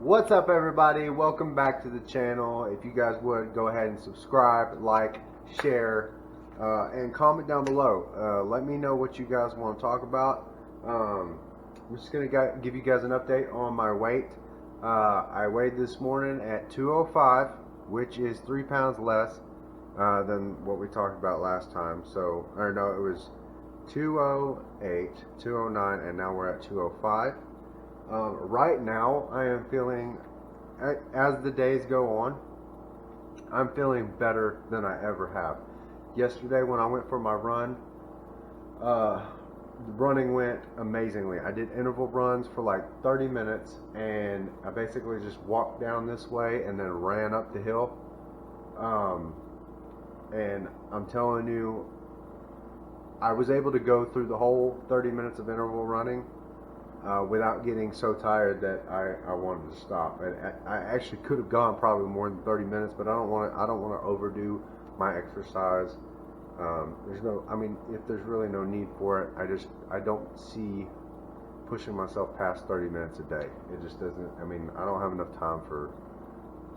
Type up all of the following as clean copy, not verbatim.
What's up, everybody? Welcome back to the channel. If you guys would go ahead and subscribe, like, share, and comment down below. Let me know what you guys want to talk about. I'm just going to give you guys an update on my weight. I weighed this morning at 205, which is 3 pounds less than what we talked about last time. So, or no, it was 208, 209, and now we're at 205. Right now, I am feeling, as the days go on, I'm feeling better than I ever have. Yesterday, when I went for my run, running went amazingly. I did interval runs for like 30 minutes, and I basically just walked down this way and then ran up the hill. And I'm telling you, I was able to go through the whole 30 minutes of interval running without getting so tired that I wanted to stop. And I actually could have gone probably more than 30 minutes, but I don't want to overdo my exercise. If there's really no need for it, I don't see pushing myself past 30 minutes a day. It just doesn't. I don't have enough time for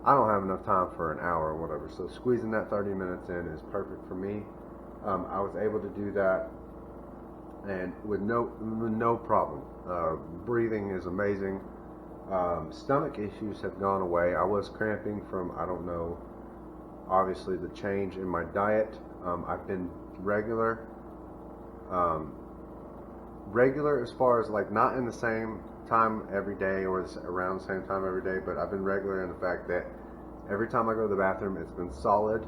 an hour or whatever. So squeezing that 30 minutes in is perfect for me. I was able to do that, and with no problem. Breathing is amazing. Stomach issues have gone away. I was cramping from, I don't know, obviously the change in my diet. I've been regular as far as like not in the same time every day or around the same time every day, but I've been regular in the fact that every time I go to the bathroom, it's been solid,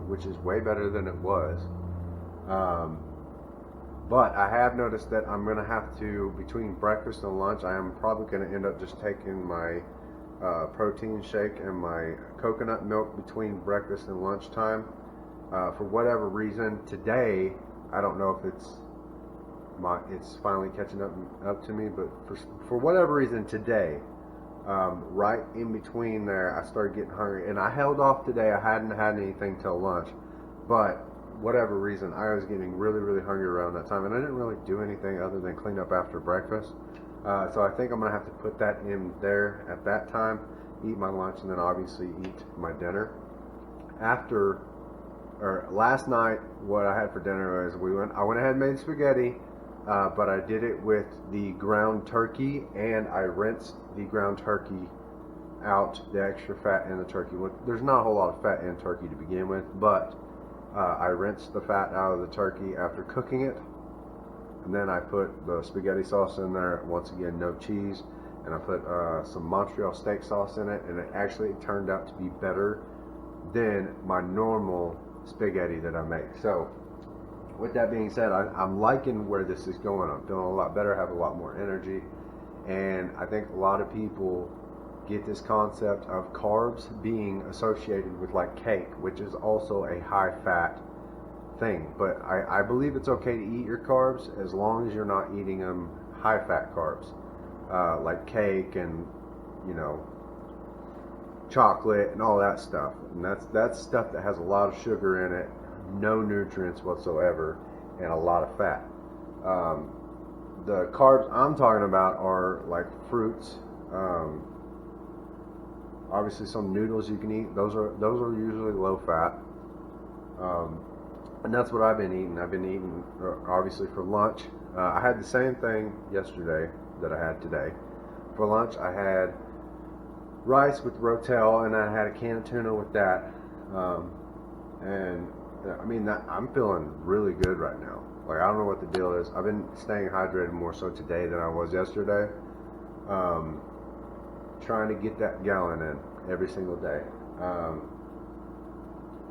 which is way better than it was. But I have noticed that I'm going to have to, between breakfast and lunch, I am probably going to end up just taking my protein shake and my coconut milk between breakfast and lunchtime. For whatever reason, today, I don't know if it's finally catching up to me, but for whatever reason today, right in between there, I started getting hungry. And I held off today. I hadn't had anything till lunch, but whatever reason, I was getting really hungry around that time, and I didn't really do anything other than clean up after breakfast. So I think I'm going to have to put that in there at that time, eat my lunch, and then obviously eat my dinner. Last night, what I had for dinner was I went ahead and made spaghetti, but I did it with the ground turkey, and I rinsed the ground turkey out, the extra fat in the turkey. There's not a whole lot of fat in turkey to begin with, but I rinsed the fat out of the turkey after cooking it, and then I put the spaghetti sauce in there. Once again, no cheese, and I put some Montreal steak sauce in it, and it actually turned out to be better than my normal spaghetti that I make. So with that being said, I'm liking where this is going. I'm feeling a lot better, have a lot more energy, and I think a lot of people get this concept of carbs being associated with like cake, which is also a high fat thing. But I believe it's okay to eat your carbs as long as you're not eating them high fat carbs, like cake and chocolate and all that stuff. And that's stuff that has a lot of sugar in it, no nutrients whatsoever, and a lot of fat. The carbs I'm talking about are like fruits. Obviously, some noodles you can eat. Those are usually low fat, and that's what I've been eating. I've been eating obviously for lunch. I had the same thing yesterday that I had today. For lunch, I had rice with Rotel, and I had a can of tuna with that. I'm feeling really good right now. Like, I don't know what the deal is. I've been staying hydrated more so today than I was yesterday. Trying to get that gallon in every single day.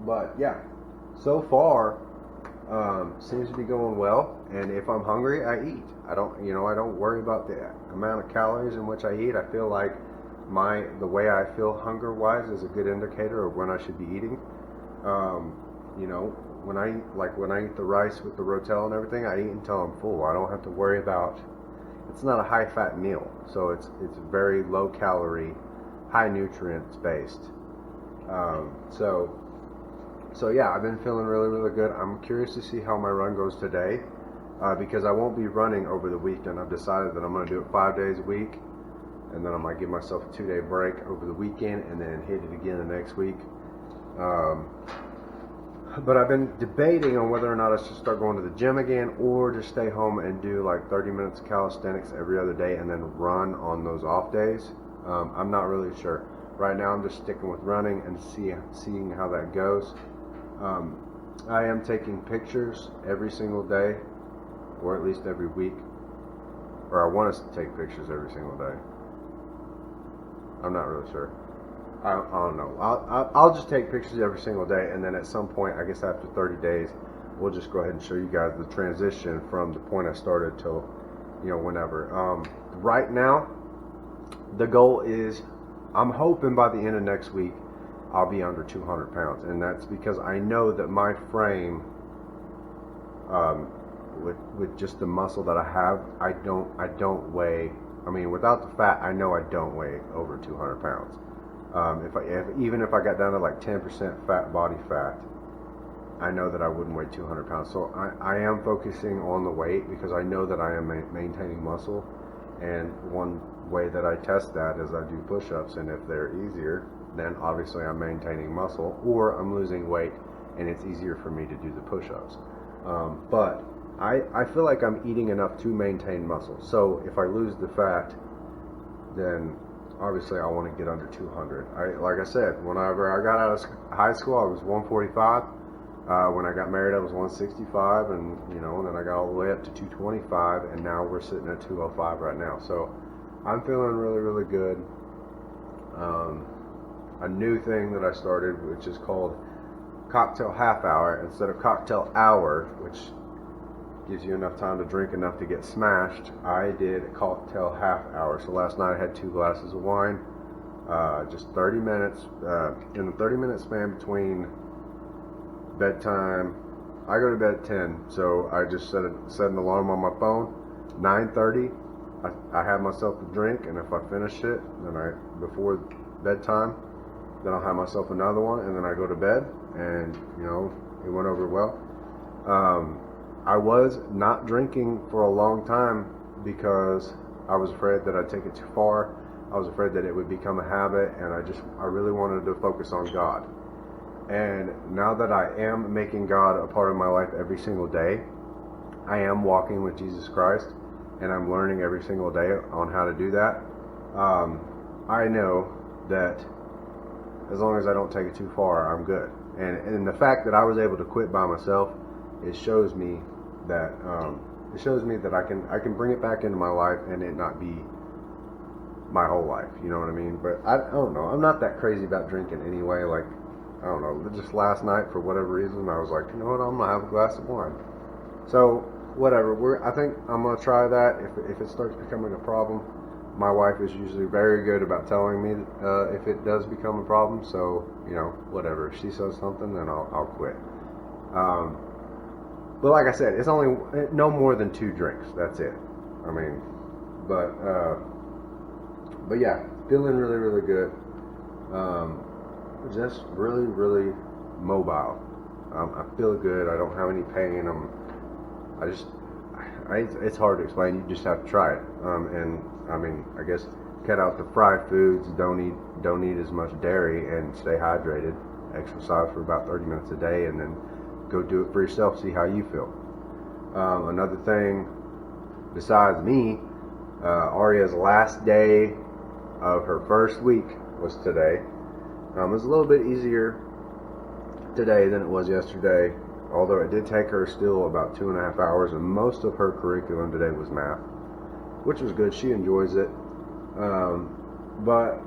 But yeah, so far seems to be going well. And if I'm hungry, I eat. I don't worry about the amount of calories in which I eat. I feel like the way I feel hunger wise is a good indicator of when I should be eating. When I eat the rice with the Rotel and everything, I eat until I'm full. I don't have to worry about. It's not a high fat meal, so it's very low calorie, high nutrients based. So yeah, I've been feeling really good. I'm curious to see how my run goes today, because I won't be running over the weekend. I've decided that I'm going to do it 5 days a week, and then I might give myself a 2-day break over the weekend and then hit it again the next week. But I've been debating on whether or not I should start going to the gym again or just stay home and do like 30 minutes of calisthenics every other day and then run on those off days. I'm not really sure. Right now I'm just sticking with running and seeing how that goes. I am taking pictures every single day, or at least every week. Or I want us to take pictures every single day. I'm not really sure. I don't know. I'll just take pictures every single day, and then at some point, I guess after 30 days, we'll just go ahead and show you guys the transition from the point I started till, whenever. Right now, the goal is, I'm hoping by the end of next week, I'll be under 200 pounds, and that's because I know that my frame, with just the muscle that I have, I don't weigh. I mean, without the fat, I know I don't weigh over 200 pounds. Even if I got down to like 10% body fat, I know that I wouldn't weigh 200 pounds. So I am focusing on the weight because I know that I am maintaining muscle. And one way that I test that is I do push-ups, and if they're easier, then obviously I'm maintaining muscle, or I'm losing weight and it's easier for me to do the push-ups. But I feel like I'm eating enough to maintain muscle. So if I lose the fat, then obviously I want to get under 200. Like I said, whenever I got out of high school, I was 145. When I got married, I was 165, and then I got all the way up to 225, and now we're sitting at 205 right now. So I'm feeling really, really good. A new thing that I started, which is called cocktail half hour instead of cocktail hour, which gives you enough time to drink enough to get smashed. I did a cocktail half hour. So last night I had 2 glasses of wine, just 30 minutes. In the 30-minute span between bedtime, I go to bed at 10, so I just set an alarm on my phone. 9:30, I have myself a drink, and if I finish it, then before bedtime, then I'll have myself another one, and then I go to bed, and it went over well. I was not drinking for a long time because I was afraid that I'd take it too far. I was afraid that it would become a habit, and I really wanted to focus on God. And now that I am making God a part of my life every single day, I am walking with Jesus Christ, and I'm learning every single day on how to do that. I know that as long as I don't take it too far, I'm good. And the fact that I was able to quit by myself, it shows me that I can bring it back into my life and it not be my whole life. You know what I mean? But I don't know. I'm not that crazy about drinking anyway. Like, I don't know. Just last night, for whatever reason, I was like, you know what? I'm gonna have a glass of wine. So whatever. I think I'm gonna try that. If it starts becoming a problem, my wife is usually very good about telling me if it does become a problem. So whatever. If she says something, then I'll quit. But like I said, it's only no more than 2 drinks. That's it. I mean, but yeah, feeling really, really good. Just really, really mobile. I feel good. I don't have any pain. It's hard to explain. You just have to try it. And I mean, I guess cut out the fried foods. Don't eat as much dairy, and stay hydrated. Exercise for about 30 minutes a day, and then go do it for yourself. See how you feel. Another thing, besides me, Aria's last day of her first week was today. It was a little bit easier today than it was yesterday, although it did take her still about 2.5 hours, and most of her curriculum today was math, which was good. She enjoys it, but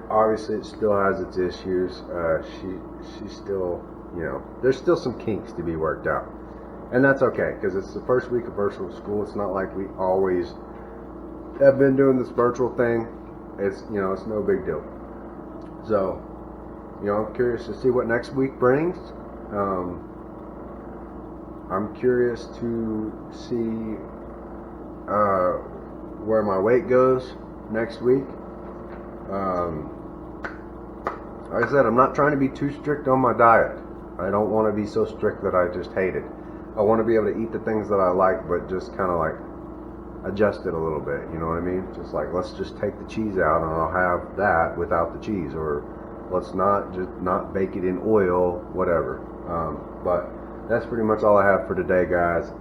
obviously it still has its issues. She still, there's still some kinks to be worked out, and that's okay because it's the first week of virtual school. It's not like we always have been doing this virtual thing. It's it's no big deal. So I'm curious to see what next week brings. I'm curious to see where my weight goes next week. Like I said, I'm not trying to be too strict on my diet. I don't want to be so strict that I just hate it. I want to be able to eat the things that I like, but just kind of like, adjust it a little bit. You know what I mean? Just like, let's just take the cheese out and I'll have that without the cheese, or let's not bake it in oil, whatever. But that's pretty much all I have for today, guys.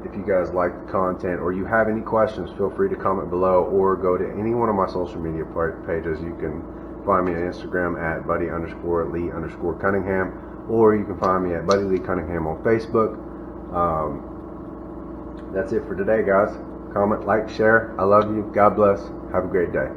If you guys like the content or you have any questions, feel free to comment below or go to any one of my social media pages. You can find me on Instagram at buddy_Lee_Cunningham, or you can find me at Buddy Lee Cunningham on Facebook. That's it for today, guys. Comment, like, share. I love you. God bless. Have a great day.